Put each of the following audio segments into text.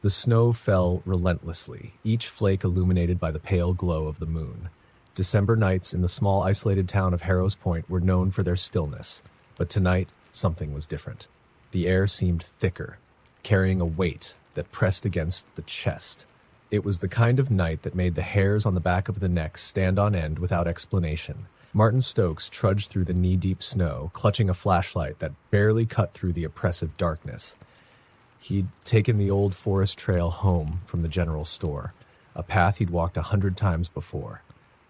The snow fell relentlessly, each flake illuminated by the pale glow of the moon. December nights in the small isolated town of Harrow's Point were known for their stillness, but tonight something was different. The air seemed thicker, carrying a weight that pressed against the chest. It was the kind of night that made the hairs on the back of the neck stand on end without explanation. Martin Stokes trudged through the knee-deep snow, clutching a flashlight that barely cut through the oppressive darkness. He'd taken the old forest trail home from the general store, a path he'd walked 100 times before.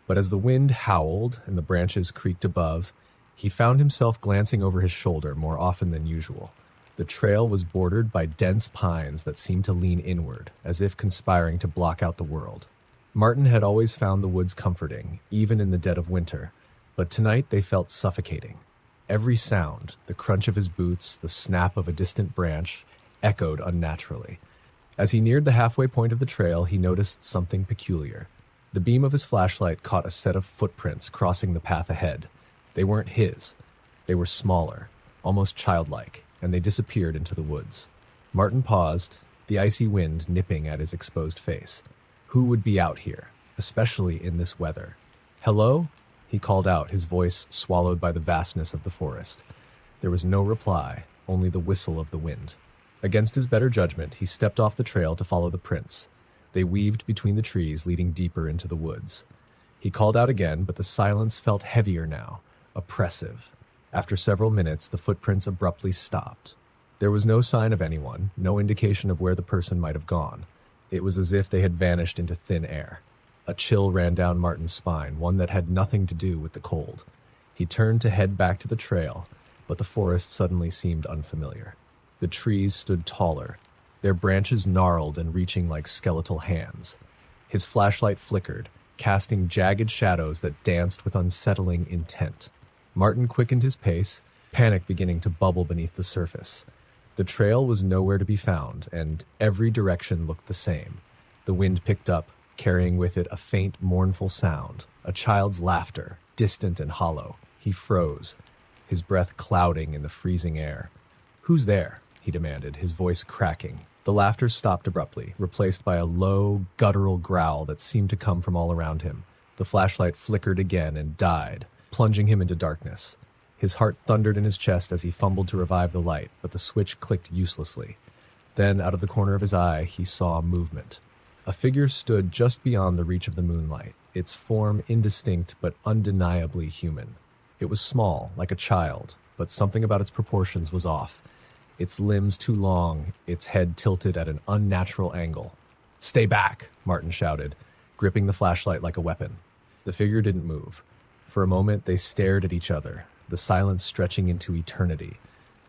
But as the wind howled and the branches creaked above, he found himself glancing over his shoulder more often than usual. The trail was bordered by dense pines that seemed to lean inward, as if conspiring to block out the world. Martin had always found the woods comforting, even in the dead of winter, but tonight they felt suffocating. Every sound, the crunch of his boots, the snap of a distant branch, echoed unnaturally. As he neared the halfway point of the trail, he noticed something peculiar. The beam of his flashlight caught a set of footprints crossing the path ahead. They weren't his. They were smaller, almost childlike, and they disappeared into the woods. Martin paused, the icy wind nipping at his exposed face. Who would be out here, especially in this weather? "Hello?" he called out, his voice swallowed by the vastness of the forest. There was no reply, only the whistle of the wind. Against his better judgment, he stepped off the trail to follow the prints. They weaved between the trees, leading deeper into the woods. He called out again, but the silence felt heavier now, oppressive. After several minutes, the footprints abruptly stopped. There was no sign of anyone, no indication of where the person might have gone. It was as if they had vanished into thin air. A chill ran down Martin's spine, one that had nothing to do with the cold. He turned to head back to the trail, but the forest suddenly seemed unfamiliar. The trees stood taller, their branches gnarled and reaching like skeletal hands. His flashlight flickered, casting jagged shadows that danced with unsettling intent. Martin quickened his pace, panic beginning to bubble beneath the surface. The trail was nowhere to be found, and every direction looked the same. The wind picked up, carrying with it a faint, mournful sound, a child's laughter, distant and hollow. He froze, his breath clouding in the freezing air. "Who's there?" he demanded, his voice cracking. The laughter stopped abruptly, replaced by a low, guttural growl that seemed to come from all around him. The flashlight flickered again and died, plunging him into darkness. His heart thundered in his chest as he fumbled to revive the light, but the switch clicked uselessly. Then, out of the corner of his eye, he saw movement. A figure stood just beyond the reach of the moonlight, its form indistinct but undeniably human. It was small, like a child, but something about its proportions was off. Its limbs too long, its head tilted at an unnatural angle. "Stay back!" Martin shouted, gripping the flashlight like a weapon. The figure didn't move. For a moment, they stared at each other, the silence stretching into eternity.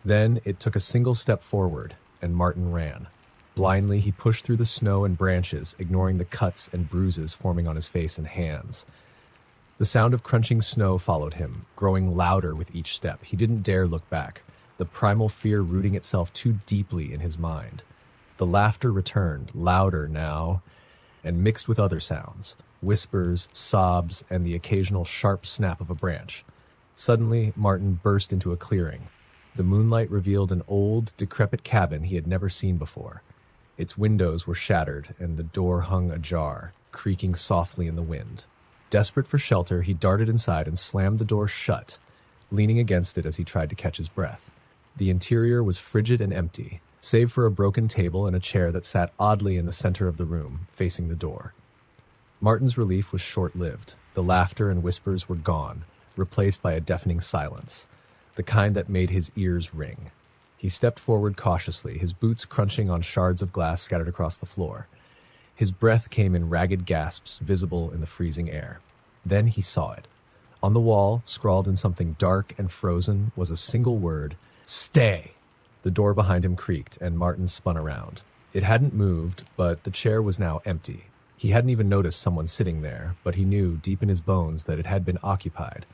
Then it took a single step forward, and Martin ran. Blindly, he pushed through the snow and branches, ignoring the cuts and bruises forming on his face and hands. The sound of crunching snow followed him, growing louder with each step. He didn't dare look back, the primal fear rooting itself too deeply in his mind. The laughter returned, louder now, and mixed with other sounds, whispers, sobs, and the occasional sharp snap of a branch. Suddenly, Martin burst into a clearing. The moonlight revealed an old, decrepit cabin he had never seen before. Its windows were shattered, and the door hung ajar, creaking softly in the wind. Desperate for shelter, he darted inside and slammed the door shut, leaning against it as he tried to catch his breath. The interior was frigid and empty, save for a broken table and a chair that sat oddly in the center of the room, facing the door. Martin's relief was short-lived. The laughter and whispers were gone, replaced by a deafening silence, the kind that made his ears ring. He stepped forward cautiously, his boots crunching on shards of glass scattered across the floor. His breath came in ragged gasps, visible in the freezing air. Then he saw it. On the wall, scrawled in something dark and frozen, was a single word: "Stay!" The door behind him creaked, and Martin spun around. It hadn't moved, but the chair was now empty. He hadn't even noticed someone sitting there, but he knew deep in his bones that it had been occupied.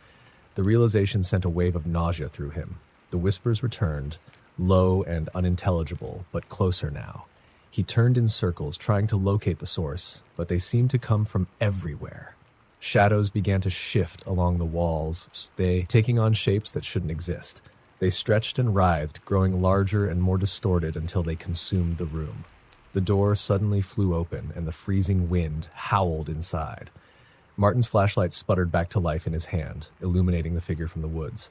The realization sent a wave of nausea through him. The whispers returned, low and unintelligible, but closer now. He turned in circles, trying to locate the source, but they seemed to come from everywhere. Shadows began to shift along the walls, they taking on shapes that shouldn't exist. They stretched and writhed, growing larger and more distorted until they consumed the room. The door suddenly flew open, and the freezing wind howled inside. Martin's flashlight sputtered back to life in his hand, illuminating the figure from the woods.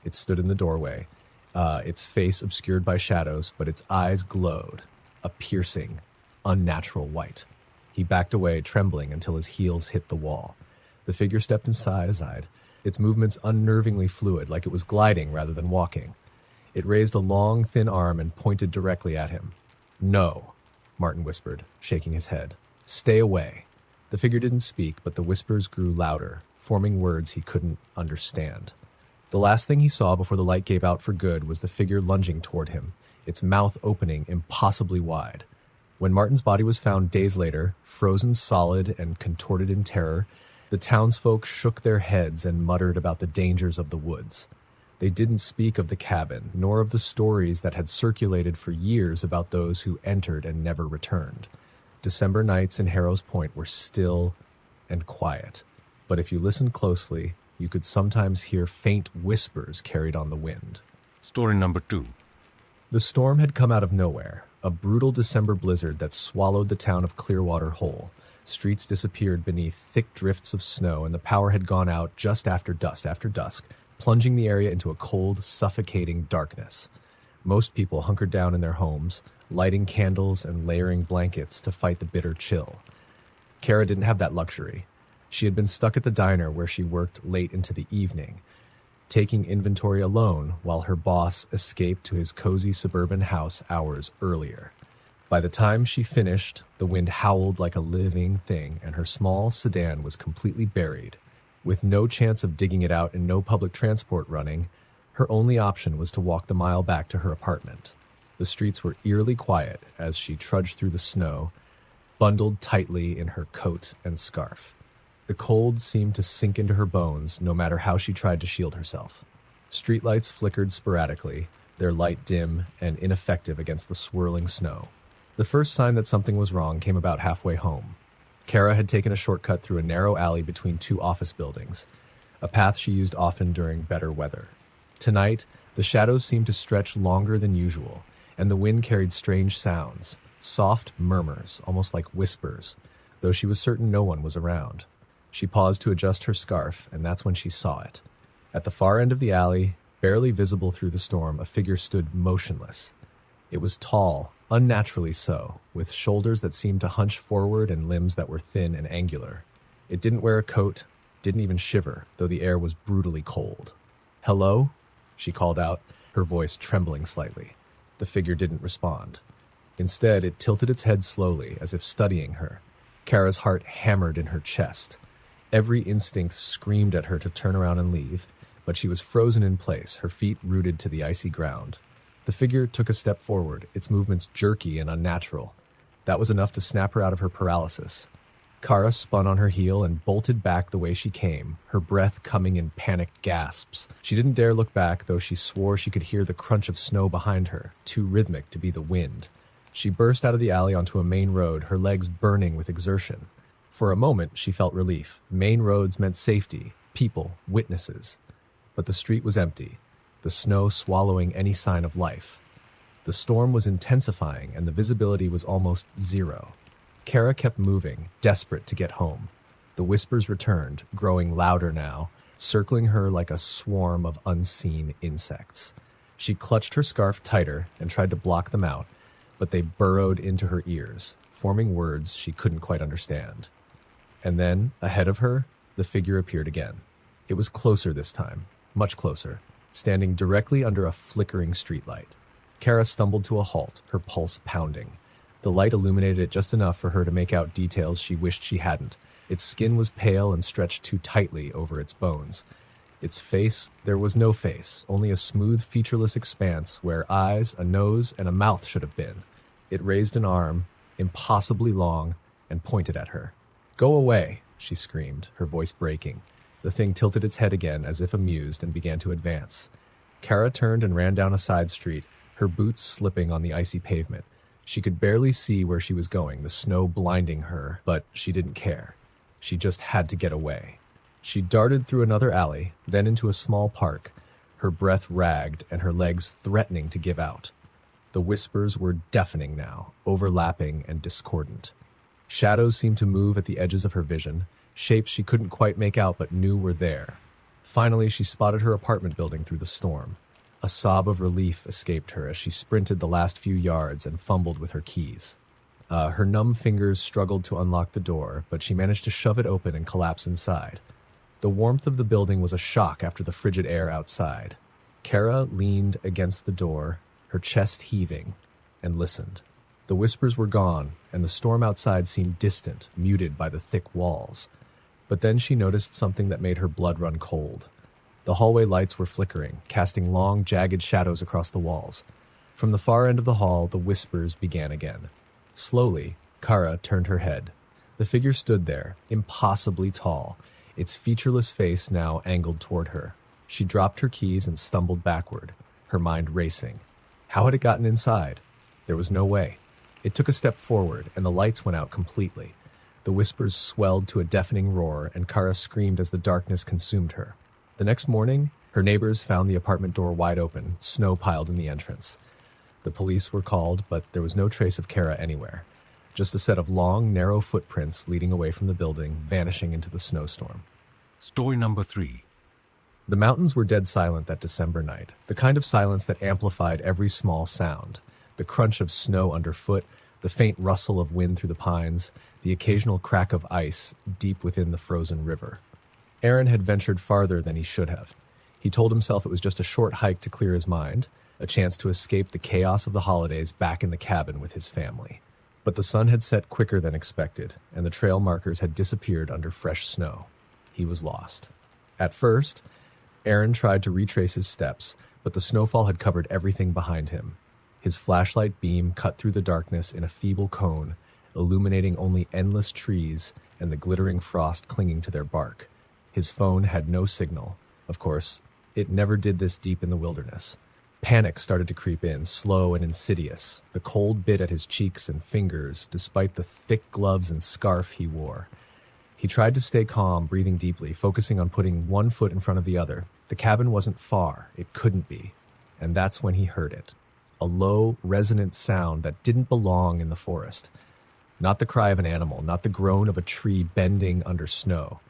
It stood in the doorway, its face obscured by shadows, but its eyes glowed, a piercing, unnatural white. He backed away, trembling until his heels hit the wall. The figure stepped inside, its movements unnervingly fluid, like it was gliding rather than walking. It raised a long, thin arm and pointed directly at him. "No," Martin whispered, shaking his head. "Stay away." The figure didn't speak, but the whispers grew louder, forming words he couldn't understand. The last thing he saw before the light gave out for good was the figure lunging toward him, its mouth opening impossibly wide. When Martin's body was found days later, frozen solid and contorted in terror, the townsfolk shook their heads and muttered about the dangers of the woods. They didn't speak of the cabin, nor of the stories that had circulated for years about those who entered and never returned. December nights in Harrow's Point were still and quiet, but if you listened closely, you could sometimes hear faint whispers carried on the wind. Story number 2. The storm had come out of nowhere, a brutal December blizzard that swallowed the town of Clearwater whole. Streets disappeared beneath thick drifts of snow, and the power had gone out just after dusk, plunging the area into a cold, suffocating darkness. Most people hunkered down in their homes, lighting candles and layering blankets to fight the bitter chill. Kara didn't have that luxury. She had been stuck at the diner where she worked late into the evening, taking inventory alone while her boss escaped to his cozy suburban house hours earlier. By the time she finished, the wind howled like a living thing, and her small sedan was completely buried. With no chance of digging it out and no public transport running, her only option was to walk the mile back to her apartment. The streets were eerily quiet as she trudged through the snow, bundled tightly in her coat and scarf. The cold seemed to sink into her bones no matter how she tried to shield herself. Streetlights flickered sporadically, their light dim and ineffective against the swirling snow. The first sign that something was wrong came about halfway home. Kara had taken a shortcut through a narrow alley between two office buildings, a path she used often during better weather. Tonight, the shadows seemed to stretch longer than usual, and the wind carried strange sounds, soft murmurs, almost like whispers, though she was certain no one was around. She paused to adjust her scarf, and that's when she saw it. At the far end of the alley, barely visible through the storm, a figure stood motionless. It was tall, unnaturally so, with shoulders that seemed to hunch forward and limbs that were thin and angular. It didn't wear a coat, didn't even shiver, though the air was brutally cold. "Hello?" she called out, her voice trembling slightly. The figure didn't respond. Instead, it tilted its head slowly, as if studying her. Kara's heart hammered in her chest. Every instinct screamed at her to turn around and leave, but she was frozen in place, her feet rooted to the icy ground. The figure took a step forward, its movements jerky and unnatural. That was enough to snap her out of her paralysis. Kara spun on her heel and bolted back the way she came, her breath coming in panicked gasps. She didn't dare look back, though she swore she could hear the crunch of snow behind her, too rhythmic to be the wind. She burst out of the alley onto a main road, her legs burning with exertion. For a moment, she felt relief. Main roads meant safety, people, witnesses. But the street was empty, the snow swallowing any sign of life. The storm was intensifying, and the visibility was almost zero. Kara kept moving, desperate to get home. The whispers returned, growing louder now, circling her like a swarm of unseen insects. She clutched her scarf tighter and tried to block them out, but they burrowed into her ears, forming words she couldn't quite understand. And then, ahead of her, the figure appeared again. It was closer this time, much closer, standing directly under a flickering streetlight. Kara stumbled to a halt, her pulse pounding. The light illuminated it just enough for her to make out details she wished she hadn't. Its skin was pale and stretched too tightly over its bones. Its face, there was no face, only a smooth, featureless expanse where eyes, a nose, and a mouth should have been. It raised an arm, impossibly long, and pointed at her. "Go away," she screamed, her voice breaking. The thing tilted its head again as if amused and began to advance. Kara turned and ran down a side street, her boots slipping on the icy pavement. She could barely see where she was going, the snow blinding her, but she didn't care. She just had to get away. She darted through another alley, then into a small park, her breath ragged and her legs threatening to give out. The whispers were deafening now, overlapping and discordant. Shadows seemed to move at the edges of her vision, shapes she couldn't quite make out but knew were there. Finally, she spotted her apartment building through the storm. A sob of relief escaped her as she sprinted the last few yards and fumbled with her keys. Her numb fingers struggled to unlock the door, but she managed to shove it open and collapse inside. The warmth of the building was a shock after the frigid air outside. Kara leaned against the door, her chest heaving, and listened. The whispers were gone, and the storm outside seemed distant, muted by the thick walls. But then she noticed something that made her blood run cold. The hallway lights were flickering, casting long, jagged shadows across the walls. From the far end of the hall, the whispers began again. Slowly, Kara turned her head. The figure stood there, impossibly tall, its featureless face now angled toward her. She dropped her keys and stumbled backward, her mind racing. How had it gotten inside? There was no way. It took a step forward, and the lights went out completely. The whispers swelled to a deafening roar, and Kara screamed as the darkness consumed her. The next morning, her neighbors found the apartment door wide open, snow piled in the entrance. The police were called, but there was no trace of Kara anywhere. Just a set of long, narrow footprints leading away from the building, vanishing into the snowstorm. Story number 3. The mountains were dead silent that December night, the kind of silence that amplified every small sound. The crunch of snow underfoot, the faint rustle of wind through the pines, the occasional crack of ice deep within the frozen river. Aaron had ventured farther than he should have. He told himself it was just a short hike to clear his mind, a chance to escape the chaos of the holidays back in the cabin with his family. But the sun had set quicker than expected, and the trail markers had disappeared under fresh snow. He was lost. At first, Aaron tried to retrace his steps, but the snowfall had covered everything behind him. His flashlight beam cut through the darkness in a feeble cone, illuminating only endless trees and the glittering frost clinging to their bark. His phone had no signal. Of course, it never did this deep in the wilderness. Panic started to creep in, slow and insidious. The cold bit at his cheeks and fingers, despite the thick gloves and scarf he wore. He tried to stay calm, breathing deeply, focusing on putting one foot in front of the other. The cabin wasn't far. It couldn't be. And that's when he heard it. A low, resonant sound that didn't belong in the forest. Not the cry of an animal, not the groan of a tree bending under snow.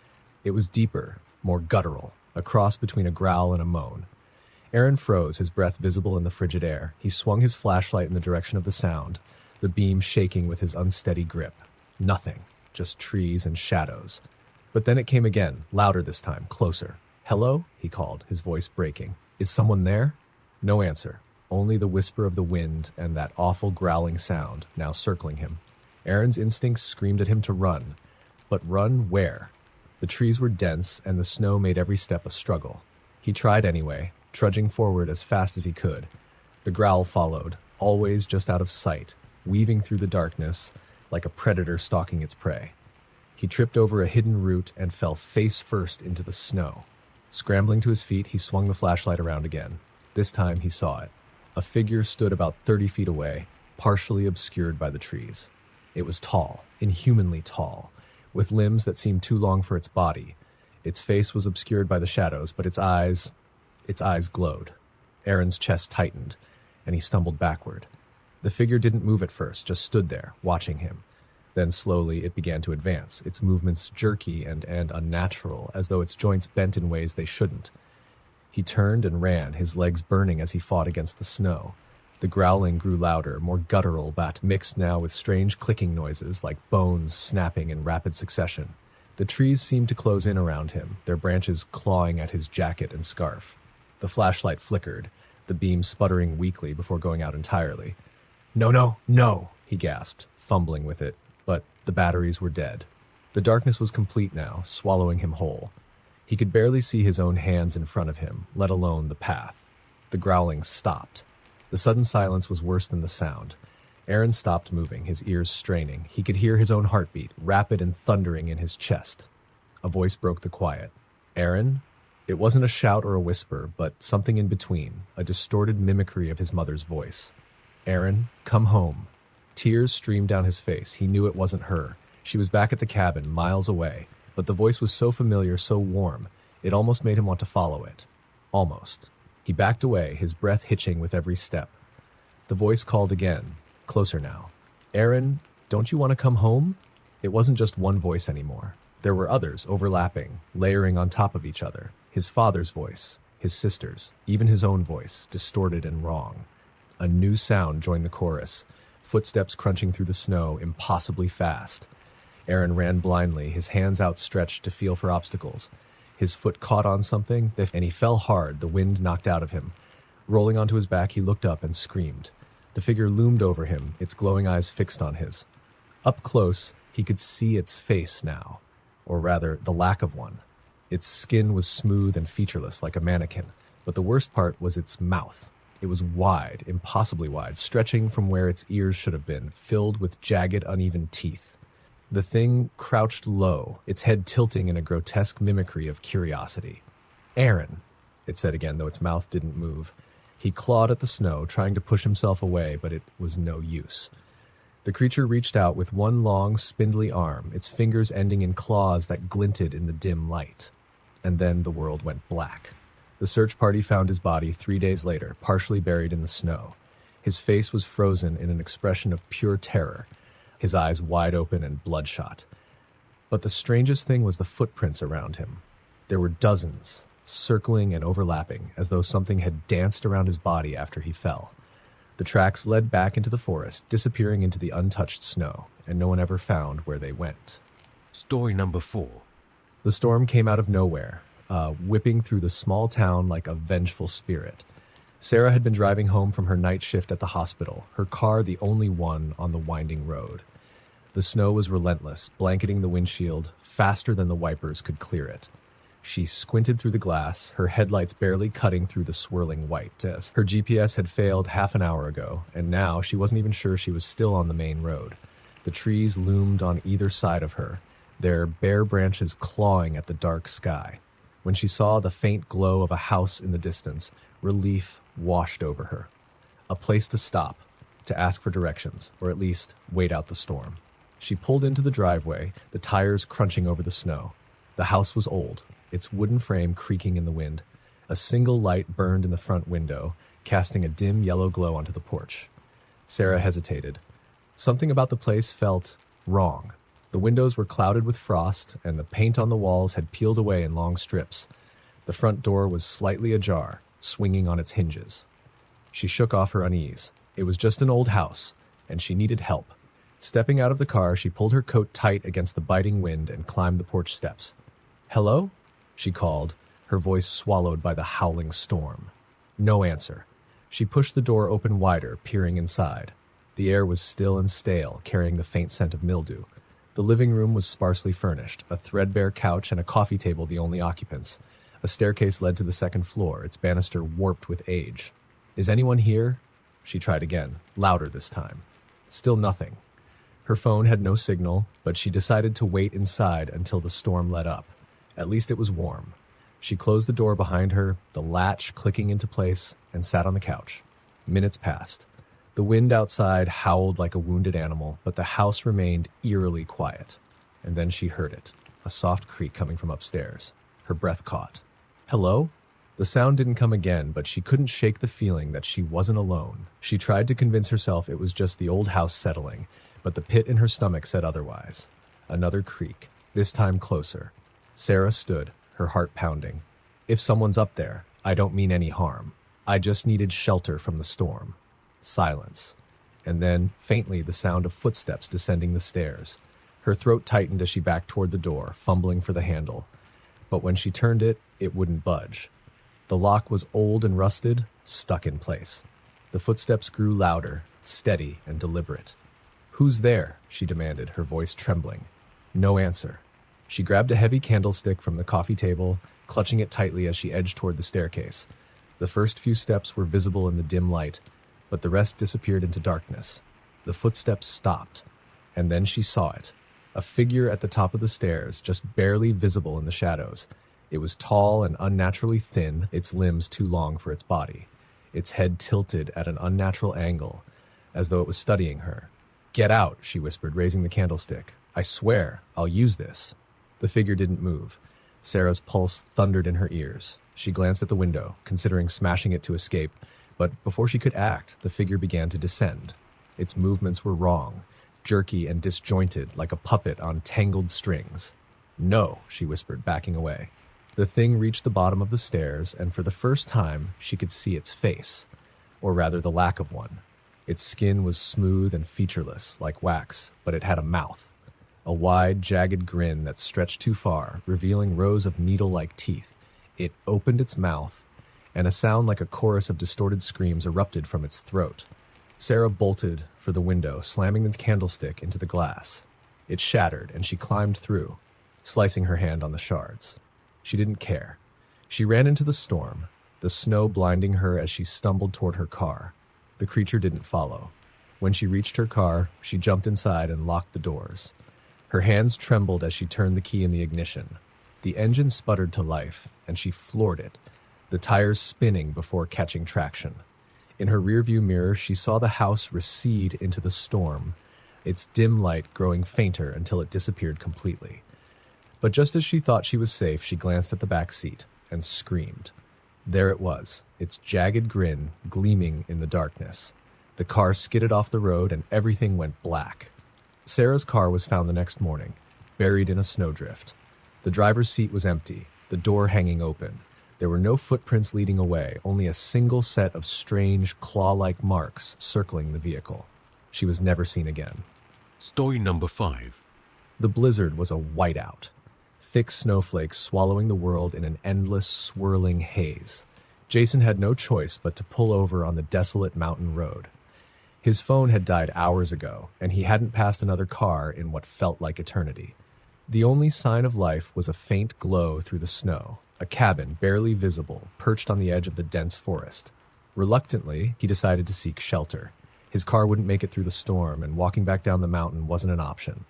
It was deeper, more guttural, a cross between a growl and a moan. Aaron froze, his breath visible in the frigid air. He swung his flashlight in the direction of the sound, the beam shaking with his unsteady grip. Nothing, just trees and shadows. But then it came again, louder this time, closer. "Hello?" he called, his voice breaking. "Is someone there?" No answer, only the whisper of the wind and that awful growling sound, now circling him. Aaron's instincts screamed at him to run. But run where? The trees were dense, and the snow made every step a struggle. He tried anyway, trudging forward as fast as he could. The growl followed, always just out of sight, weaving through the darkness like a predator stalking its prey. He tripped over a hidden root and fell face first into the snow. Scrambling to his feet, he swung the flashlight around again. This time he saw it. A figure stood about 30 feet away, partially obscured by the trees. It was tall, inhumanly tall, with limbs that seemed too long for its body. Its face was obscured by the shadows, but its eyes glowed. Aaron's chest tightened, and he stumbled backward. The figure didn't move at first, just stood there, watching him. Then slowly it began to advance, its movements jerky and unnatural, as though its joints bent in ways they shouldn't. He turned and ran, his legs burning as he fought against the snow. The growling grew louder, more guttural, but mixed now with strange clicking noises, like bones snapping in rapid succession. The trees seemed to close in around him, their branches clawing at his jacket and scarf. The flashlight flickered, the beam sputtering weakly before going out entirely. "No, no, no," he gasped, fumbling with it, but the batteries were dead. The darkness was complete now, swallowing him whole. He could barely see his own hands in front of him, let alone the path. The growling stopped. The sudden silence was worse than the sound. Aaron stopped moving, his ears straining. He could hear his own heartbeat, rapid and thundering in his chest. A voice broke the quiet. "Aaron?" It wasn't a shout or a whisper, but something in between, a distorted mimicry of his mother's voice. "Aaron, come home." Tears streamed down his face. He knew it wasn't her. She was back at the cabin, miles away, but the voice was so familiar, so warm, it almost made him want to follow it. Almost. He backed away, his breath hitching with every step. The voice called again, closer now. Aaron, don't you want to come home? It wasn't just one voice anymore. There were others overlapping, layering on top of each other. His father's voice, his sister's, even his own voice, distorted and wrong. A new sound joined the chorus, footsteps crunching through the snow impossibly fast. Aaron ran blindly, his hands outstretched to feel for obstacles. His foot caught on something, and he fell hard, the wind knocked out of him. Rolling onto his back, he looked up and screamed. The figure loomed over him, its glowing eyes fixed on his. Up close, he could see its face now, or rather, the lack of one. Its skin was smooth and featureless like a mannequin, but the worst part was its mouth. It was wide, impossibly wide, stretching from where its ears should have been, filled with jagged, uneven teeth. The thing crouched low, its head tilting in a grotesque mimicry of curiosity. Aaron, it said again, though its mouth didn't move. He clawed at the snow, trying to push himself away, but it was no use. The creature reached out with one long, spindly arm, its fingers ending in claws that glinted in the dim light. And then the world went black. The search party found his body 3 days later, partially buried in the snow. His face was frozen in an expression of pure terror, his eyes wide open and bloodshot. But the strangest thing was the footprints around him. There were dozens, circling and overlapping, as though something had danced around his body after he fell. The tracks led back into the forest, disappearing into the untouched snow, and no one ever found where they went. Story number 4. The storm came out of nowhere, whipping through the small town like a vengeful spirit. Sarah had been driving home from her night shift at the hospital, her car the only one on the winding road. The snow was relentless, blanketing the windshield faster than the wipers could clear it. She squinted through the glass, her headlights barely cutting through the swirling white. Her GPS had failed half an hour ago, and now she wasn't even sure she was still on the main road. The trees loomed on either side of her, their bare branches clawing at the dark sky. When she saw the faint glow of a house in the distance, relief washed over her. A place to stop, to ask for directions, or at least wait out the storm. She pulled into the driveway, the tires crunching over the snow. The house was old, its wooden frame creaking in the wind. A single light burned in the front window, casting a dim yellow glow onto the porch. Sarah hesitated. Something about the place felt wrong. The windows were clouded with frost, and the paint on the walls had peeled away in long strips. The front door was slightly ajar, swinging on its hinges. She shook off her unease. It was just an old house, and she needed help. Stepping out of the car, she pulled her coat tight against the biting wind and climbed the porch steps. "Hello?" she called, her voice swallowed by the howling storm. No answer. She pushed the door open wider, peering inside. The air was still and stale, carrying the faint scent of mildew. The living room was sparsely furnished, a threadbare couch and a coffee table the only occupants. A staircase led to the second floor, its banister warped with age. "Is anyone here?" She tried again, louder this time. Still nothing. Her phone had no signal, but she decided to wait inside until the storm let up. At least it was warm. She closed the door behind her, the latch clicking into place, and sat on the couch. Minutes passed. The wind outside howled like a wounded animal, but the house remained eerily quiet. And then she heard it, a soft creak coming from upstairs. Her breath caught. "Hello?" The sound didn't come again, but she couldn't shake the feeling that she wasn't alone. She tried to convince herself it was just the old house settling, but the pit in her stomach said otherwise. Another creak, this time closer. Sarah stood, her heart pounding. "If someone's up there, I don't mean any harm. I just needed shelter from the storm." Silence. And then, faintly, the sound of footsteps descending the stairs. Her throat tightened as she backed toward the door, fumbling for the handle. But when she turned it, it wouldn't budge. The lock was old and rusted, stuck in place. The footsteps grew louder, steady and deliberate. "Who's there?" she demanded, her voice trembling. No answer. She grabbed a heavy candlestick from the coffee table, clutching it tightly as she edged toward the staircase. The first few steps were visible in the dim light, but the rest disappeared into darkness. The footsteps stopped, and then she saw it. A figure at the top of the stairs, just barely visible in the shadows. It was tall and unnaturally thin, its limbs too long for its body. Its head tilted at an unnatural angle, as though it was studying her. "Get out," she whispered, raising the candlestick. "I swear, I'll use this." The figure didn't move. Sarah's pulse thundered in her ears. She glanced at the window, considering smashing it to escape, But before she could act, the figure began to descend. Its movements were wrong, jerky and disjointed like a puppet on tangled strings. "No," she whispered, backing away. The thing reached the bottom of the stairs, and for the first time, she could see its face, or rather the lack of one. Its skin was smooth and featureless, like wax, but it had a mouth. A wide, jagged grin that stretched too far, revealing rows of needle-like teeth. It opened its mouth, and a sound like a chorus of distorted screams erupted from its throat. Sarah bolted for the window, slamming the candlestick into the glass. It shattered, and she climbed through, slicing her hand on the shards. She didn't care. She ran into the storm, the snow blinding her as she stumbled toward her car. The creature didn't follow. When she reached her car, she jumped inside and locked the doors. Her hands trembled as she turned the key in the ignition. The engine sputtered to life, and she floored it, the tires spinning before catching traction. In her rearview mirror, she saw the house recede into the storm, its dim light growing fainter until it disappeared completely. But just as she thought she was safe, she glanced at the back seat and screamed. There it was, its jagged grin gleaming in the darkness. The car skidded off the road and everything went black. Sarah's car was found the next morning, buried in a snowdrift. The driver's seat was empty, the door hanging open. There were no footprints leading away, only a single set of strange, claw-like marks circling the vehicle. She was never seen again. Story number 5. The blizzard was a whiteout. Thick snowflakes swallowing the world in an endless, swirling haze. Jason had no choice but to pull over on the desolate mountain road. His phone had died hours ago, and he hadn't passed another car in what felt like eternity. The only sign of life was a faint glow through the snow, a cabin barely visible, perched on the edge of the dense forest. Reluctantly, he decided to seek shelter. His car wouldn't make it through the storm, and walking back down the mountain wasn't an option.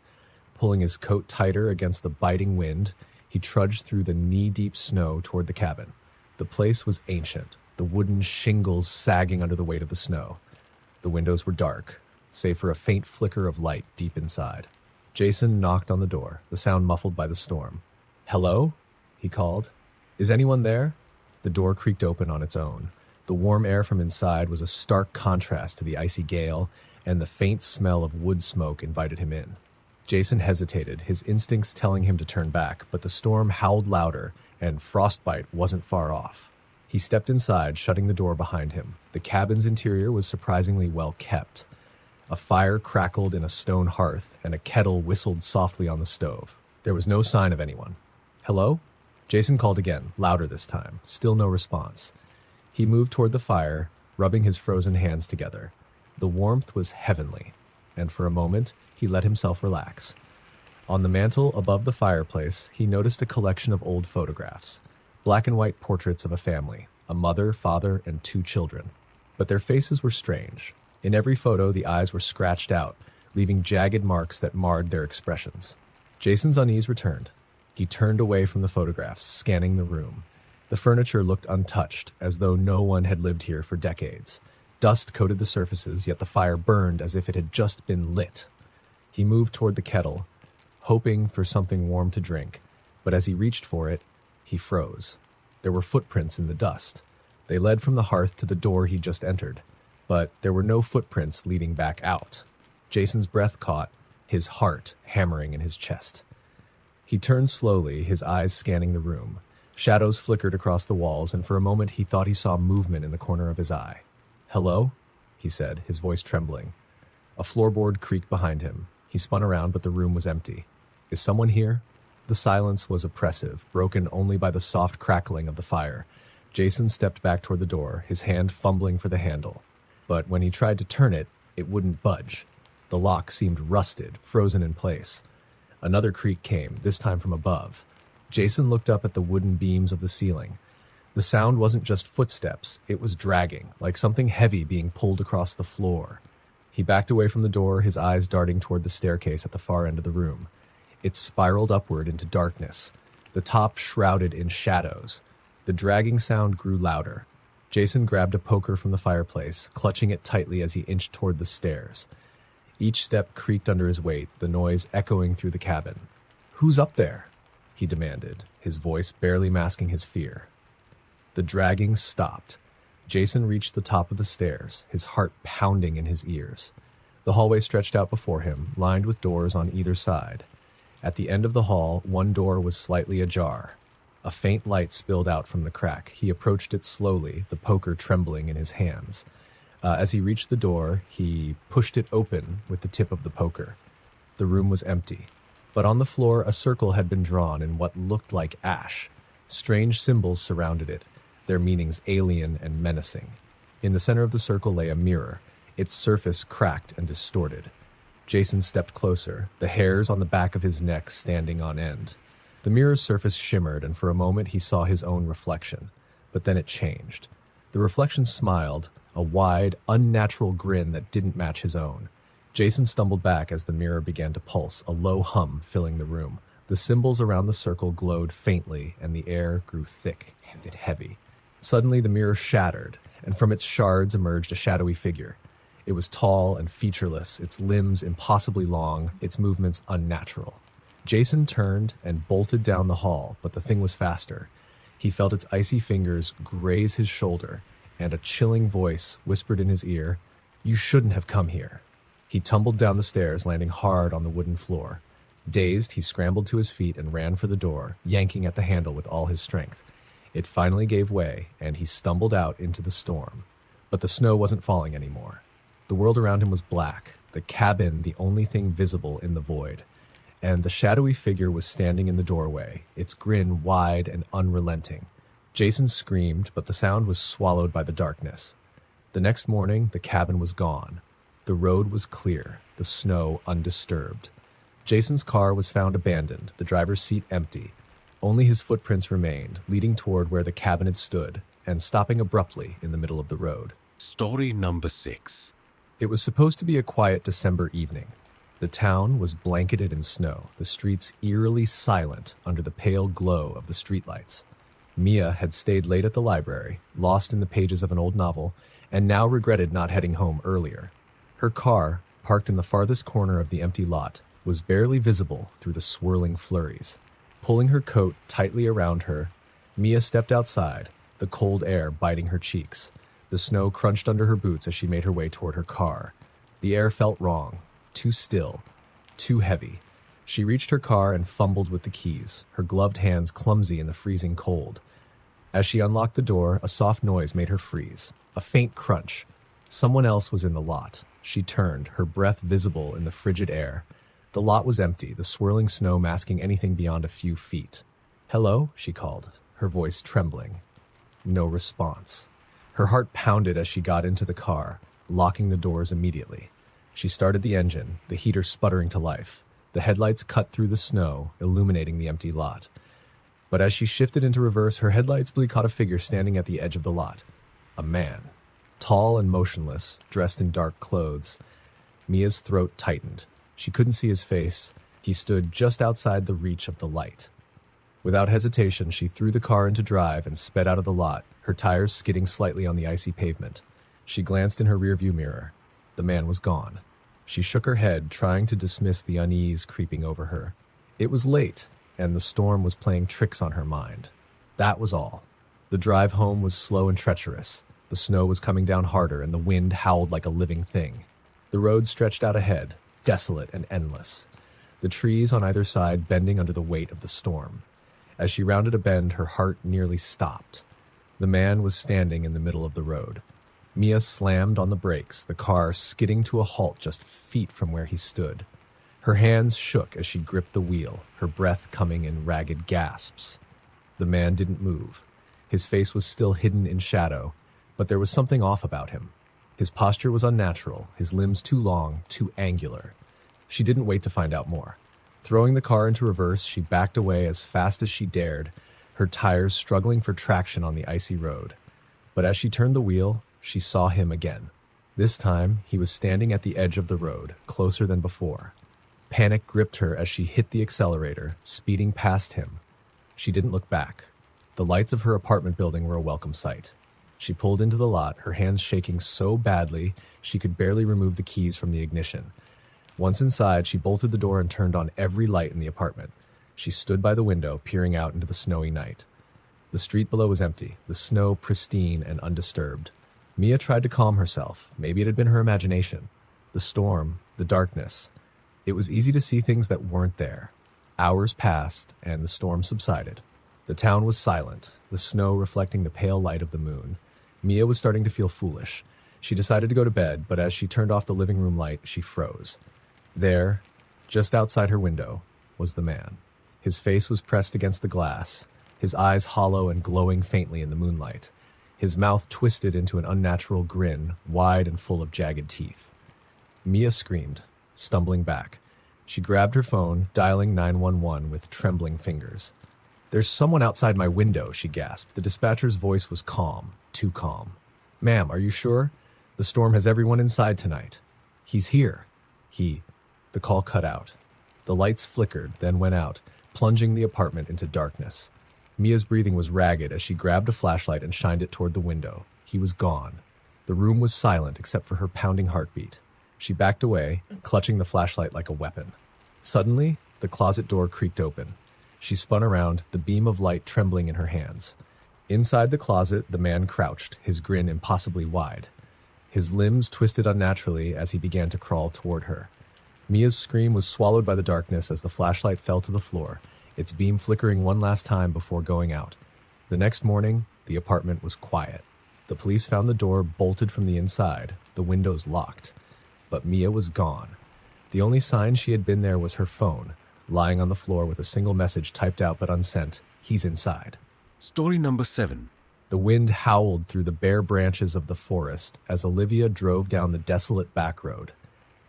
Pulling his coat tighter against the biting wind, he trudged through the knee-deep snow toward the cabin. The place was ancient, the wooden shingles sagging under the weight of the snow. The windows were dark, save for a faint flicker of light deep inside. Jason knocked on the door, the sound muffled by the storm. "Hello?" he called. "Is anyone there?" The door creaked open on its own. The warm air from inside was a stark contrast to the icy gale, and the faint smell of wood smoke invited him in. Jason hesitated, his instincts telling him to turn back, but the storm howled louder, and frostbite wasn't far off. He stepped inside, shutting the door behind him. The cabin's interior was surprisingly well kept. A fire crackled in a stone hearth, and a kettle whistled softly on the stove. There was no sign of anyone. "Hello?" Jason called again, louder this time. Still no response. He moved toward the fire, rubbing his frozen hands together. The warmth was heavenly, and for a moment, he let himself relax. On the mantel above the fireplace, he noticed a collection of old photographs. Black and white portraits of a family, a mother, father, and 2 children. But their faces were strange. In every photo, the eyes were scratched out, leaving jagged marks that marred their expressions. Jason's unease returned. He turned away from the photographs, scanning the room. The furniture looked untouched, as though no one had lived here for decades. Dust coated the surfaces, yet the fire burned as if it had just been lit. He moved toward the kettle, hoping for something warm to drink, but as he reached for it, he froze. There were footprints in the dust. They led from the hearth to the door he'd just entered, but there were no footprints leading back out. Jason's breath caught, his heart hammering in his chest. He turned slowly, his eyes scanning the room. Shadows flickered across the walls, and for a moment he thought he saw movement in the corner of his eye. "Hello?" he said, his voice trembling. A floorboard creaked behind him. He spun around, but the room was empty. "Is someone here?" The silence was oppressive, broken only by the soft crackling of the fire. Jason stepped back toward the door, his hand fumbling for the handle. But when he tried to turn it, it wouldn't budge. The lock seemed rusted, frozen in place. Another creak came, this time from above. Jason looked up at the wooden beams of the ceiling. The sound wasn't just footsteps, it was dragging, like something heavy being pulled across the floor. He backed away from the door, his eyes darting toward the staircase at the far end of the room. It spiraled upward into darkness, the top shrouded in shadows. The dragging sound grew louder. Jason grabbed a poker from the fireplace, clutching it tightly as he inched toward the stairs. Each step creaked under his weight, the noise echoing through the cabin. "Who's up there?" he demanded, his voice barely masking his fear. The dragging stopped. Jason reached the top of the stairs, his heart pounding in his ears. The hallway stretched out before him, lined with doors on either side. At the end of the hall, one door was slightly ajar. A faint light spilled out from the crack. He approached it slowly, the poker trembling in his hands. As he reached the door, he pushed it open with the tip of the poker. The room was empty, but on the floor a circle had been drawn in what looked like ash. Strange symbols surrounded it, their meanings alien and menacing. In the center of the circle lay a mirror, its surface cracked and distorted. Jason stepped closer, the hairs on the back of his neck standing on end. The mirror's surface shimmered, and for a moment he saw his own reflection. But then it changed. The reflection smiled, a wide, unnatural grin that didn't match his own. Jason stumbled back as the mirror began to pulse, a low hum filling the room. The symbols around the circle glowed faintly, and the air grew thick and heavy. Suddenly the mirror shattered, and from its shards emerged a shadowy figure. It was tall and featureless, its limbs impossibly long, its movements unnatural. Jason turned and bolted down the hall, but the thing was faster. He felt its icy fingers graze his shoulder, and a chilling voice whispered in his ear, "You shouldn't have come here." He tumbled down the stairs, landing hard on the wooden floor. Dazed, he scrambled to his feet and ran for the door, yanking at the handle with all his strength. It finally gave way, and he stumbled out into the storm. But the snow wasn't falling anymore. The world around him was black, the cabin the only thing visible in the void. And the shadowy figure was standing in the doorway, its grin wide and unrelenting. Jason screamed, but the sound was swallowed by the darkness. The next morning, the cabin was gone. The road was clear, the snow undisturbed. Jason's car was found abandoned, the driver's seat empty. Only his footprints remained, leading toward where the cabin had stood, and stopping abruptly in the middle of the road. Story number 6. It was supposed to be a quiet December evening. The town was blanketed in snow, the streets eerily silent under the pale glow of the streetlights. Mia had stayed late at the library, lost in the pages of an old novel, and now regretted not heading home earlier. Her car, parked in the farthest corner of the empty lot, was barely visible through the swirling flurries. Pulling her coat tightly around her, Mia stepped outside, the cold air biting her cheeks. The snow crunched under her boots as she made her way toward her car. The air felt wrong, too still, too heavy. She reached her car and fumbled with the keys, her gloved hands clumsy in the freezing cold. As she unlocked the door, a soft noise made her freeze. A faint crunch. Someone else was in the lot. She turned, her breath visible in the frigid air. The lot was empty, the swirling snow masking anything beyond a few feet. "Hello?" she called, her voice trembling. No response. Her heart pounded as she got into the car, locking the doors immediately. She started the engine, the heater sputtering to life. The headlights cut through the snow, illuminating the empty lot. But as she shifted into reverse, her headlights caught a figure standing at the edge of the lot. A man. Tall and motionless, dressed in dark clothes. Mia's throat tightened. She couldn't see his face. He stood just outside the reach of the light. Without hesitation, she threw the car into drive and sped out of the lot, her tires skidding slightly on the icy pavement. She glanced in her rearview mirror. The man was gone. She shook her head, trying to dismiss the unease creeping over her. It was late, and the storm was playing tricks on her mind. That was all. The drive home was slow and treacherous. The snow was coming down harder, and the wind howled like a living thing. The road stretched out ahead, desolate and endless. The trees on either side bending under the weight of the storm. As she rounded a bend, her heart nearly stopped. The man was standing in the middle of the road. Mia slammed on the brakes, the car skidding to a halt just feet from where he stood. Her hands shook as she gripped the wheel, her breath coming in ragged gasps. The man didn't move. His face was still hidden in shadow, but there was something off about him. His posture was unnatural, his limbs too long, too angular. She didn't wait to find out more. Throwing the car into reverse, she backed away as fast as she dared, her tires struggling for traction on the icy road. But as she turned the wheel, she saw him again. This time, he was standing at the edge of the road, closer than before. Panic gripped her as she hit the accelerator, speeding past him. She didn't look back. The lights of her apartment building were a welcome sight. She pulled into the lot, her hands shaking so badly she could barely remove the keys from the ignition. Once inside, she bolted the door and turned on every light in the apartment. She stood by the window, peering out into the snowy night. The street below was empty, the snow pristine and undisturbed. Mia tried to calm herself. Maybe it had been her imagination. The storm, the darkness. It was easy to see things that weren't there. Hours passed, and the storm subsided. The town was silent, the snow reflecting the pale light of the moon. Mia was starting to feel foolish. She decided to go to bed, but as she turned off the living room light, she froze. There, just outside her window, was the man. His face was pressed against the glass, his eyes hollow and glowing faintly in the moonlight. His mouth twisted into an unnatural grin, wide and full of jagged teeth. Mia screamed, stumbling back. She grabbed her phone, dialing 911 with trembling fingers. "There's someone outside my window," she gasped. The dispatcher's voice was calm, too calm. "Ma'am, are you sure? The storm has everyone inside tonight." "He's here." The call cut out. The lights flickered, then went out, plunging the apartment into darkness. Mia's breathing was ragged as she grabbed a flashlight and shined it toward the window. He was gone. The room was silent except for her pounding heartbeat. She backed away, clutching the flashlight like a weapon. Suddenly, the closet door creaked open. She spun around, the beam of light trembling in her hands. Inside the closet, the man crouched, his grin impossibly wide. His limbs twisted unnaturally as he began to crawl toward her. Mia's scream was swallowed by the darkness as the flashlight fell to the floor, its beam flickering one last time before going out. The next morning, the apartment was quiet. The police found the door bolted from the inside, the windows locked. But Mia was gone. The only sign she had been there was her phone, lying on the floor with a single message typed out but unsent: "He's inside." Story number 7. The wind howled through the bare branches of the forest as Olivia drove down the desolate back road.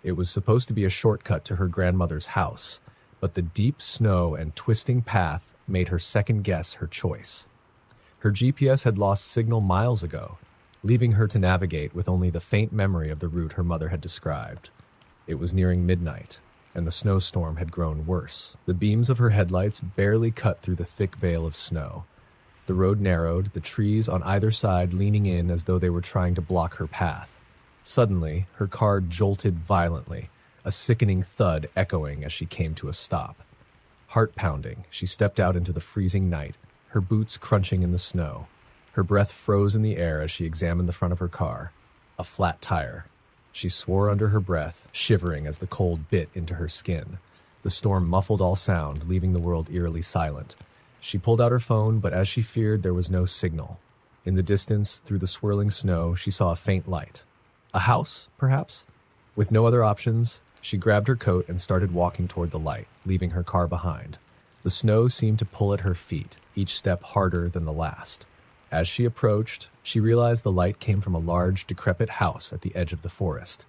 It was supposed to be a shortcut to her grandmother's house, but the deep snow and twisting path made her second guess her choice. Her GPS had lost signal miles ago, leaving her to navigate with only the faint memory of the route her mother had described. It was nearing midnight, and the snowstorm had grown worse. The beams of her headlights barely cut through the thick veil of snow. The road narrowed, the trees on either side leaning in as though they were trying to block her path. Suddenly, her car jolted violently, a sickening thud echoing as she came to a stop. Heart pounding, she stepped out into the freezing night, her boots crunching in the snow. Her breath froze in the air as she examined the front of her car. A flat tire. She swore under her breath, shivering as the cold bit into her skin. The storm muffled all sound, leaving the world eerily silent. She pulled out her phone, but as she feared, there was no signal. In the distance, through the swirling snow, she saw a faint light. A house, perhaps? With no other options, she grabbed her coat and started walking toward the light, leaving her car behind. The snow seemed to pull at her feet, each step harder than the last. As she approached, she realized the light came from a large, decrepit house at the edge of the forest.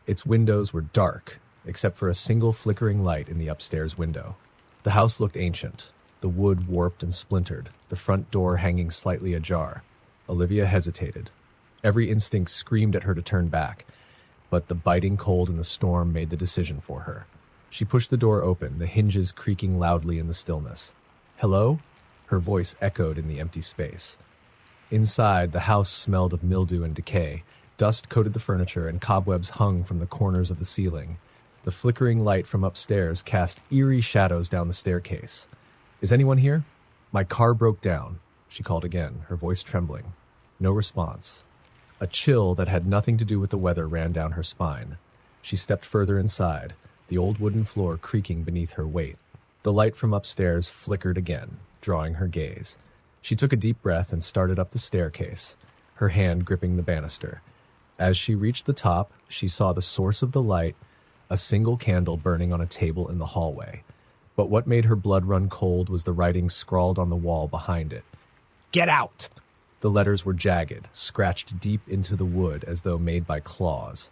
Its windows were dark, except for a single flickering light in the upstairs window. The house looked ancient, the wood warped and splintered, the front door hanging slightly ajar. Olivia hesitated. Every instinct screamed at her to turn back, but the biting cold and the storm made the decision for her. She pushed the door open, the hinges creaking loudly in the stillness. "Hello?" Her voice echoed in the empty space. Inside, the house smelled of mildew and decay. Dust coated the furniture, and cobwebs hung from the corners of the ceiling. The flickering light from upstairs cast eerie shadows down the staircase. "Is anyone here?" "My car broke down," she called again, her voice trembling. No response. A chill that had nothing to do with the weather ran down her spine. She stepped further inside, the old wooden floor creaking beneath her weight. The light from upstairs flickered again, drawing her gaze. She took a deep breath and started up the staircase, her hand gripping the banister. As she reached the top, she saw the source of the light, a single candle burning on a table in the hallway. But what made her blood run cold was the writing scrawled on the wall behind it. "Get out!" The letters were jagged, scratched deep into the wood as though made by claws.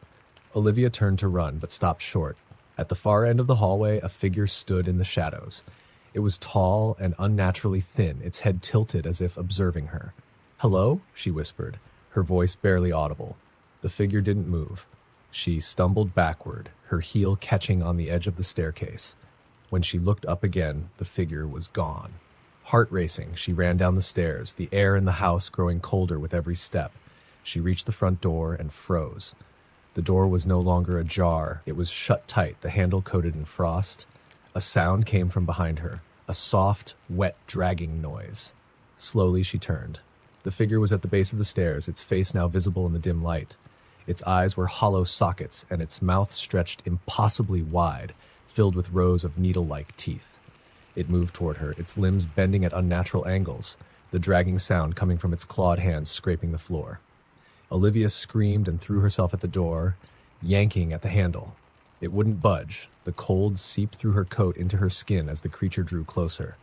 Olivia turned to run, but stopped short. At the far end of the hallway, a figure stood in the shadows. It was tall and unnaturally thin, its head tilted as if observing her. "Hello?" she whispered, her voice barely audible. The figure didn't move. She stumbled backward, her heel catching on the edge of the staircase. When she looked up again, the figure was gone. Heart racing, she ran down the stairs, the air in the house growing colder with every step. She reached the front door and froze. The door was no longer ajar. It was shut tight, the handle coated in frost. A sound came from behind her, a soft, wet, dragging noise. Slowly she turned. The figure was at the base of the stairs, its face now visible in the dim light. Its eyes were hollow sockets, and its mouth stretched impossibly wide, filled with rows of needle-like teeth. It moved toward her, its limbs bending at unnatural angles, the dragging sound coming from its clawed hands scraping the floor. Olivia screamed and threw herself at the door, yanking at the handle. It wouldn't budge. The cold seeped through her coat into her skin as the creature drew closer.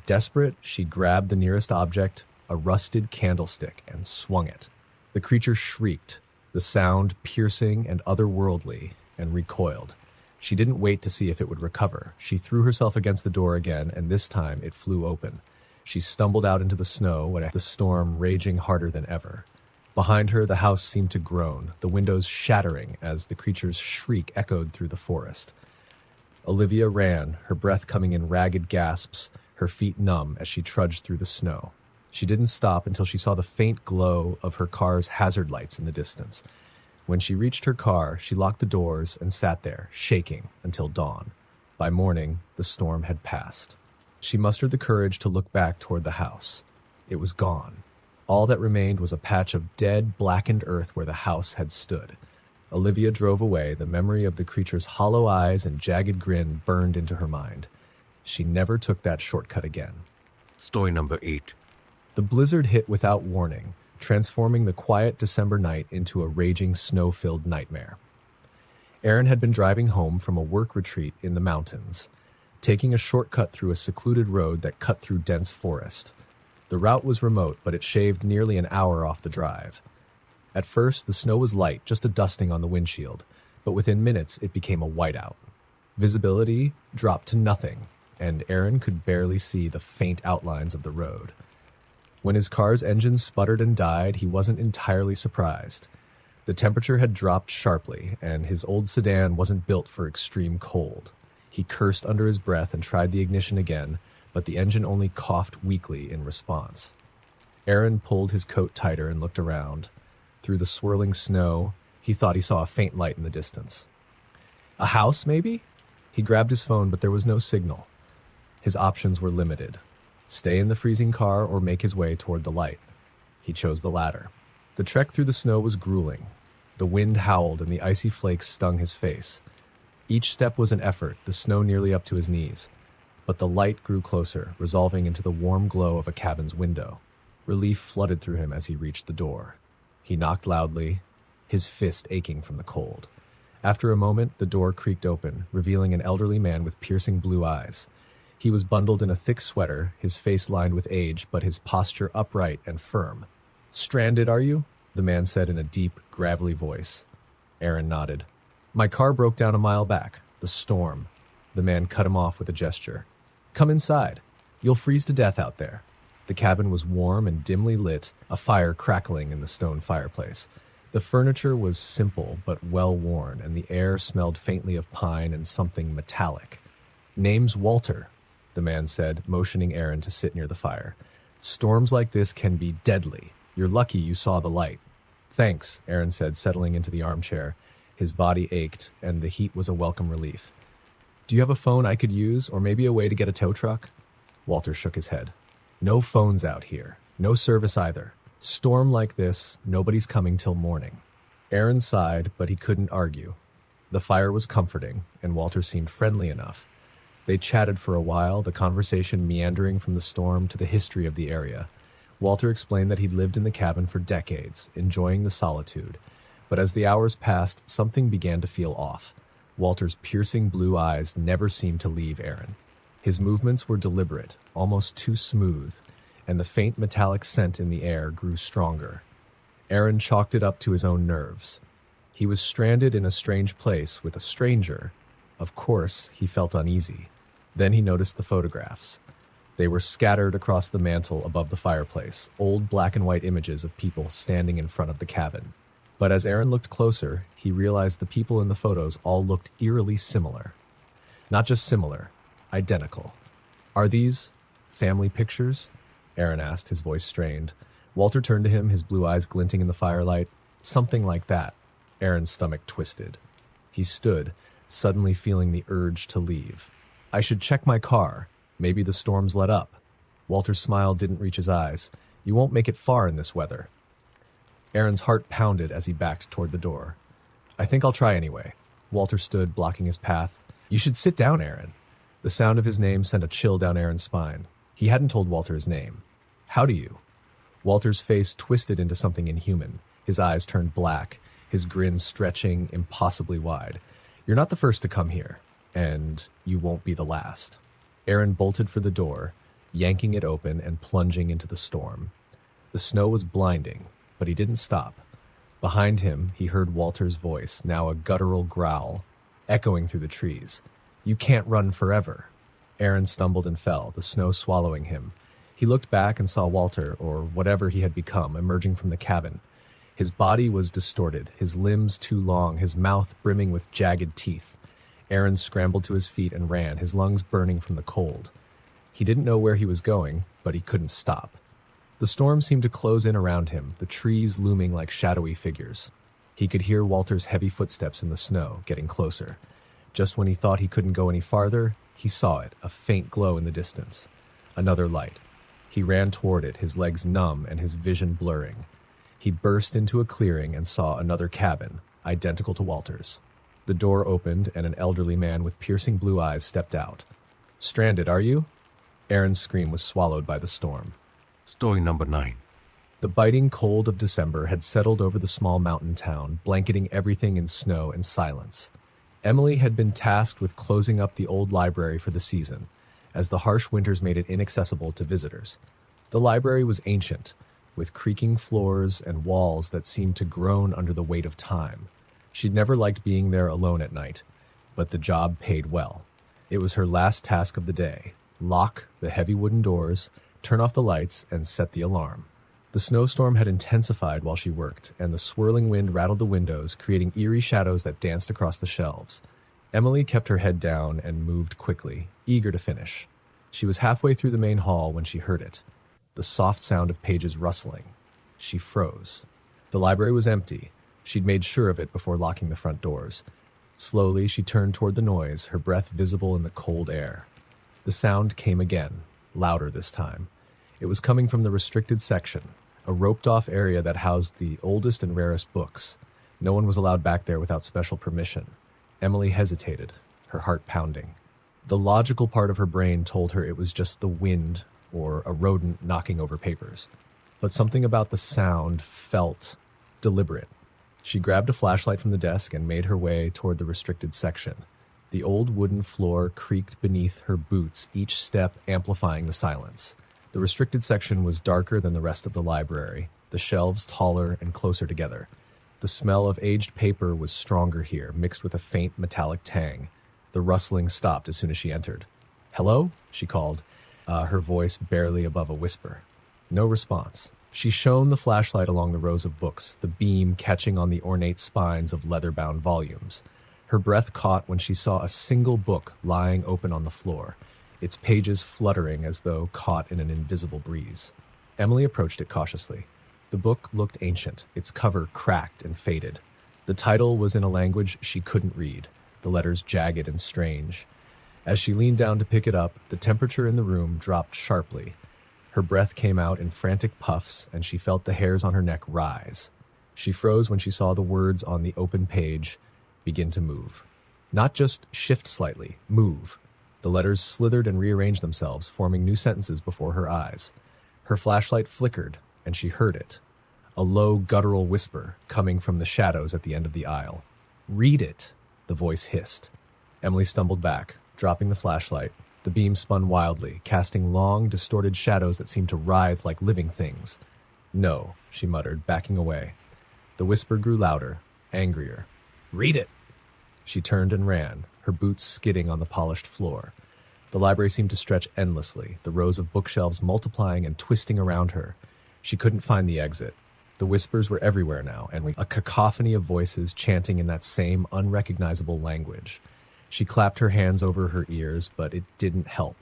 Desperate, she grabbed the nearest object, a rusted candlestick, and swung it. The creature shrieked, the sound piercing and otherworldly, and recoiled. She didn't wait to see if it would recover. She threw herself against the door again, and this time it flew open. She stumbled out into the snow with the storm raging harder than ever. Behind her, the house seemed to groan, the windows shattering as the creature's shriek echoed through the forest. Olivia ran, her breath coming in ragged gasps, her feet numb as she trudged through the snow. She didn't stop until she saw the faint glow of her car's hazard lights in the distance. When she reached her car, she locked the doors and sat there, shaking, until dawn. By morning, the storm had passed. She mustered the courage to look back toward the house. It was gone. All that remained was a patch of dead, blackened earth where the house had stood. Olivia drove away, the memory of the creature's hollow eyes and jagged grin burned into her mind. She never took that shortcut again. Story number 8. The blizzard hit without warning, transforming the quiet December night into a raging snow-filled nightmare. Aaron had been driving home from a work retreat in the mountains, taking a shortcut through a secluded road that cut through dense forest. The route was remote, but it shaved nearly an hour off the drive. At first, the snow was light, just a dusting on the windshield, but within minutes it became a whiteout. Visibility dropped to nothing, and Aaron could barely see the faint outlines of the road. When his car's engine sputtered and died, he wasn't entirely surprised. The temperature had dropped sharply, and his old sedan wasn't built for extreme cold. He cursed under his breath and tried the ignition again, but the engine only coughed weakly in response. Aaron pulled his coat tighter and looked around. Through the swirling snow, he thought he saw a faint light in the distance. A house, maybe? He grabbed his phone, but there was no signal. His options were limited. Stay in the freezing car or make his way toward the light. He chose the latter. The trek through the snow was grueling. The wind howled and the icy flakes stung his face. Each step was an effort, the snow nearly up to his knees. But the light grew closer, resolving into the warm glow of a cabin's window. Relief flooded through him as he reached the door. He knocked loudly, his fist aching from the cold. After a moment, the door creaked open, revealing an elderly man with piercing blue eyes. He was bundled in a thick sweater, his face lined with age, but his posture upright and firm. "Stranded, are you?" the man said in a deep, gravelly voice. Aaron nodded. "My car broke down a mile back. The storm." The man cut him off with a gesture. "Come inside. You'll freeze to death out there." The cabin was warm and dimly lit, a fire crackling in the stone fireplace. The furniture was simple but well-worn, and the air smelled faintly of pine and something metallic. "Name's Walter," the man said, motioning Aaron to sit near the fire. "Storms like this can be deadly. You're lucky you saw the light." "Thanks," Aaron said, settling into the armchair. His body ached, and the heat was a welcome relief. "Do you have a phone I could use, or maybe a way to get a tow truck?" Walter shook his head. "No phones out here. No service either. Storm like this, nobody's coming till morning." Aaron sighed, but he couldn't argue. The fire was comforting, and Walter seemed friendly enough. They chatted for a while, the conversation meandering from the storm to the history of the area. Walter explained that he'd lived in the cabin for decades, enjoying the solitude. But as the hours passed, something began to feel off. Walter's piercing blue eyes never seemed to leave Aaron. His movements were deliberate, almost too smooth, and the faint metallic scent in the air grew stronger. Aaron chalked it up to his own nerves. He was stranded in a strange place with a stranger. Of course, he felt uneasy. Then he noticed the photographs. They were scattered across the mantel above the fireplace, old black and white images of people standing in front of the cabin. But as Aaron looked closer, he realized the people in the photos all looked eerily similar. Not just similar, identical. "Are these family pictures?" Aaron asked, his voice strained. Walter turned to him, his blue eyes glinting in the firelight. "Something like that." Aaron's stomach twisted. He stood, suddenly feeling the urge to leave. "I should check my car. Maybe the storm's let up." Walter's smile didn't reach his eyes. You won't make it far in this weather. Aaron's heart pounded as he backed toward the door. I think I'll try anyway. Walter stood, blocking his path. You should sit down, Aaron. The sound of his name sent a chill down Aaron's spine. He hadn't told Walter his name. How do you? Walter's face twisted into something inhuman. His eyes turned black, his grin stretching impossibly wide. You're not the first to come here, and you won't be the last. Aaron bolted for the door, yanking it open and plunging into the storm. The snow was blinding, but he didn't stop. Behind him, he heard Walter's voice, now a guttural growl, echoing through the trees. You can't run forever. Aaron stumbled and fell, the snow swallowing him. He looked back and saw Walter, or whatever he had become, emerging from the cabin. His body was distorted, his limbs too long, his mouth brimming with jagged teeth. Aaron scrambled to his feet and ran, his lungs burning from the cold. He didn't know where he was going, but he couldn't stop. The storm seemed to close in around him, the trees looming like shadowy figures. He could hear Walter's heavy footsteps in the snow, getting closer. Just when he thought he couldn't go any farther, he saw it, a faint glow in the distance. Another light. He ran toward it, his legs numb and his vision blurring. He burst into a clearing and saw another cabin, identical to Walter's. The door opened and an elderly man with piercing blue eyes stepped out. Stranded, are you? Aaron's scream was swallowed by the storm. Story number 9. The biting cold of December had settled over the small mountain town, blanketing everything in snow and silence. Emily had been tasked with closing up the old library for the season, as the harsh winters made it inaccessible to visitors. The library was ancient, with creaking floors and walls that seemed to groan under the weight of time. She'd never liked being there alone at night, but the job paid well. It was her last task of the day. Lock the heavy wooden doors, turn off the lights, and set the alarm. The snowstorm had intensified while she worked, and the swirling wind rattled the windows, creating eerie shadows that danced across the shelves. Emily kept her head down and moved quickly, eager to finish. She was halfway through the main hall when she heard it, the soft sound of pages rustling. She froze. The library was empty. She'd made sure of it before locking the front doors. Slowly, she turned toward the noise, her breath visible in the cold air. The sound came again, louder this time. It was coming from the restricted section, a roped-off area that housed the oldest and rarest books. No one was allowed back there without special permission. Emily hesitated, her heart pounding. The logical part of her brain told her it was just the wind or a rodent knocking over papers. But something about the sound felt deliberate. She grabbed a flashlight from the desk and made her way toward the restricted section. The old wooden floor creaked beneath her boots, each step amplifying the silence. The restricted section was darker than the rest of the library, the shelves taller and closer together. The smell of aged paper was stronger here, mixed with a faint metallic tang. The rustling stopped as soon as she entered. "Hello?" she called, her voice barely above a whisper. No response. She shone the flashlight along the rows of books, the beam catching on the ornate spines of leather-bound volumes. Her breath caught when she saw a single book lying open on the floor, its pages fluttering as though caught in an invisible breeze. Emily approached it cautiously. The book looked ancient, its cover cracked and faded. The title was in a language she couldn't read, the letters jagged and strange. As she leaned down to pick it up, the temperature in the room dropped sharply. Her breath came out in frantic puffs, and she felt the hairs on her neck rise. She froze when she saw the words on the open page begin to move. Not just shift slightly, move. The letters slithered and rearranged themselves, forming new sentences before her eyes. Her flashlight flickered, and she heard it. A low, guttural whisper coming from the shadows at the end of the aisle. "Read it," the voice hissed. Emily stumbled back, dropping the flashlight. The beam spun wildly, casting long, distorted shadows that seemed to writhe like living things. "No," she muttered, backing away. The whisper grew louder, angrier. "Read it!" She turned and ran, her boots skidding on the polished floor. The library seemed to stretch endlessly, the rows of bookshelves multiplying and twisting around her. She couldn't find the exit. The whispers were everywhere now, and a cacophony of voices chanting in that same unrecognizable language. She clapped her hands over her ears, but it didn't help.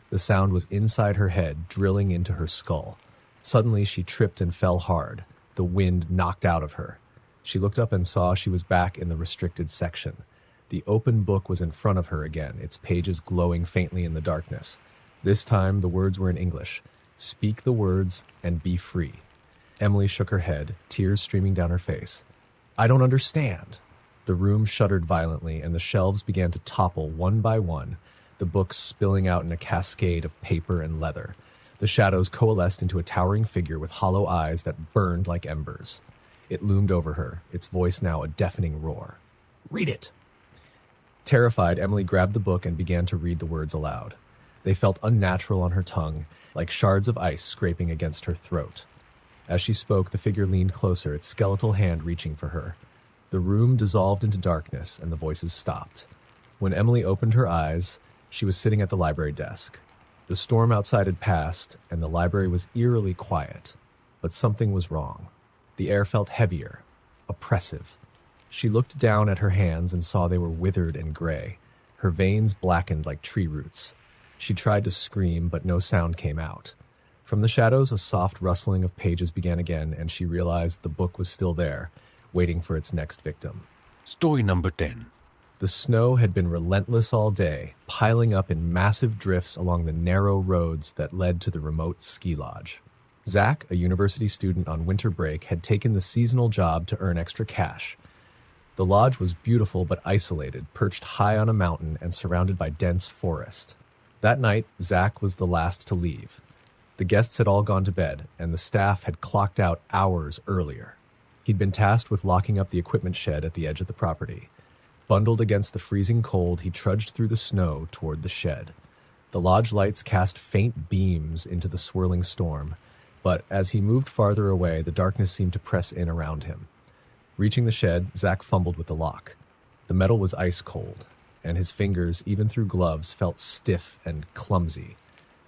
The sound was inside her head, drilling into her skull. Suddenly she tripped and fell hard, the wind knocked out of her. She looked up and saw she was back in the restricted section. The open book was in front of her again, its pages glowing faintly in the darkness. This time the words were in English. Speak the words and be free. Emily shook her head, tears streaming down her face. I don't understand. The room shuddered violently, and the shelves began to topple one by one, the books spilling out in a cascade of paper and leather. The shadows coalesced into a towering figure with hollow eyes that burned like embers. It loomed over her, its voice now a deafening roar. Read it! Terrified, Emily grabbed the book and began to read the words aloud. They felt unnatural on her tongue, like shards of ice scraping against her throat. As she spoke, the figure leaned closer, its skeletal hand reaching for her. The room dissolved into darkness, and the voices stopped. When Emily opened her eyes, she was sitting at the library desk. The storm outside had passed, and the library was eerily quiet. But something was wrong. The air felt heavier, oppressive. She looked down at her hands and saw they were withered and gray. Her veins blackened like tree roots. She tried to scream, but no sound came out. From the shadows, a soft rustling of pages began again, and she realized the book was still there, waiting for its next victim. Story number 10. The snow had been relentless all day, piling up in massive drifts along the narrow roads that led to the remote ski lodge. Zach, a university student on winter break, had taken the seasonal job to earn extra cash. The lodge was beautiful but isolated, perched high on a mountain and surrounded by dense forest. That night, Zach was the last to leave. The guests had all gone to bed, and the staff had clocked out hours earlier. He'd been tasked with locking up the equipment shed at the edge of the property. Bundled against the freezing cold, he trudged through the snow toward the shed. The lodge lights cast faint beams into the swirling storm, but as he moved farther away, the darkness seemed to press in around him. Reaching the shed, Zach fumbled with the lock. The metal was ice cold, and his fingers, even through gloves, felt stiff and clumsy.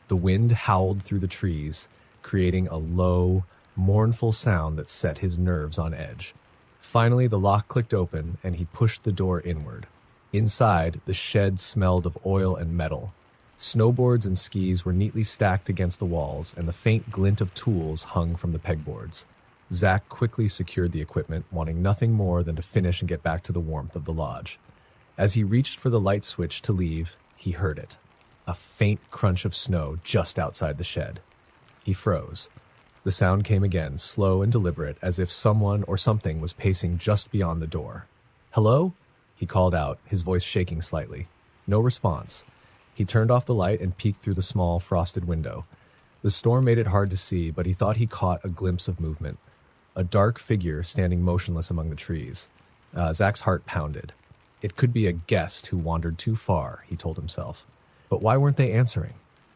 The wind howled through the trees, creating a low, mournful sound that set his nerves on edge. Finally, the lock clicked open, and he pushed the door inward. Inside, the shed smelled of oil and metal. Snowboards and skis were neatly stacked against the walls, and the faint glint of tools hung from the pegboards. Zach quickly secured the equipment, wanting nothing more than to finish and get back to the warmth of the lodge. As he reached for the light switch to leave, he heard it. A faint crunch of snow just outside the shed. He froze. The sound came again, slow and deliberate, as if someone or something was pacing just beyond the door. Hello? He called out, his voice shaking slightly. No response. He turned off the light and peeked through the small, frosted window. The storm made it hard to see, but he thought he caught a glimpse of movement. A dark figure standing motionless among the trees. Zach's heart pounded. It could be a guest who wandered too far, he told himself. But why weren't they answering?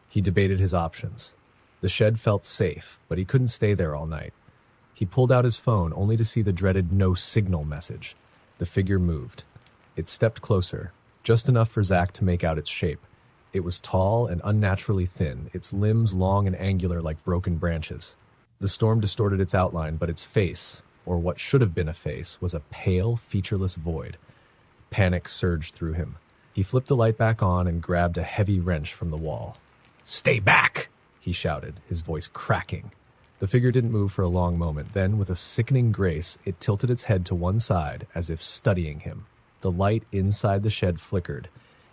He debated his options. The shed felt safe, but he couldn't stay there all night. He pulled out his phone only to see the dreaded no signal message. The figure moved. It stepped closer, just enough for Zach to make out its shape. It was tall and unnaturally thin, its limbs long and angular like broken branches. The storm distorted its outline, but its face, or what should have been a face, was a pale, featureless void. Panic surged through him. He flipped the light back on and grabbed a heavy wrench from the wall. "Stay back!" he shouted, his voice cracking. The figure didn't move for a long moment. Then, with a sickening grace, it tilted its head to one side, as if studying him. The light inside the shed flickered,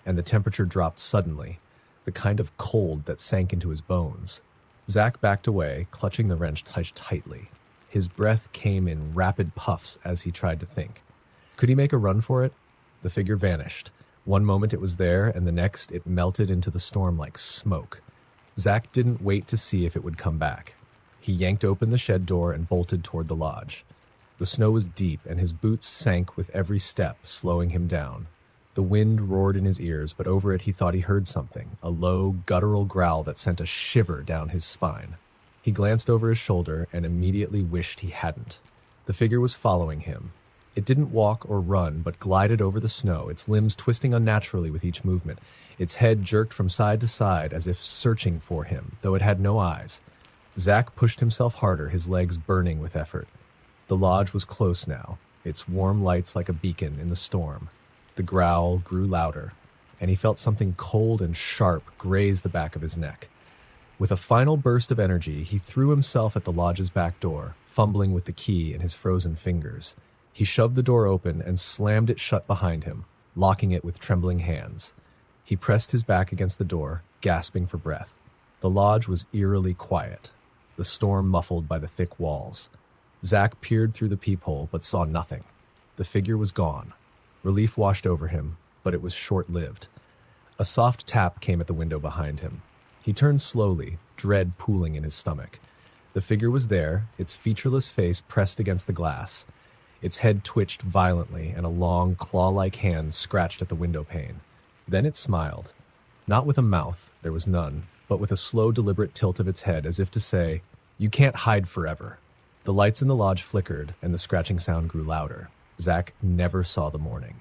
and the temperature dropped suddenly, the kind of cold that sank into his bones. Zach backed away, clutching the wrench tightly. His breath came in rapid puffs as he tried to think. Could he make a run for it? The figure vanished. One moment it was there, and the next it melted into the storm like smoke. Zach didn't wait to see if it would come back. He yanked open the shed door and bolted toward the lodge. The snow was deep, and his boots sank with every step, slowing him down. The wind roared in his ears, but over it he thought he heard something, a low, guttural growl that sent a shiver down his spine. He glanced over his shoulder and immediately wished he hadn't. The figure was following him. It didn't walk or run, but glided over the snow, its limbs twisting unnaturally with each movement. Its head jerked from side to side as if searching for him, though it had no eyes. Zach pushed himself harder, his legs burning with effort. The lodge was close now, its warm lights like a beacon in the storm. The growl grew louder, and he felt something cold and sharp graze the back of his neck. With a final burst of energy, he threw himself at the lodge's back door, fumbling with the key in his frozen fingers. He shoved the door open and slammed it shut behind him, locking it with trembling hands. He pressed his back against the door, gasping for breath. The lodge was eerily quiet, the storm muffled by the thick walls. Zack peered through the peephole but saw nothing. The figure was gone. Relief washed over him, but it was short-lived. A soft tap came at the window behind him. He turned slowly, dread pooling in his stomach. The figure was there, its featureless face pressed against the glass. Its head twitched violently, and a long, claw-like hand scratched at the window pane. Then it smiled. Not with a mouth, there was none, but with a slow, deliberate tilt of its head as if to say, "You can't hide forever." The lights in the lodge flickered, and the scratching sound grew louder. Zack never saw the morning.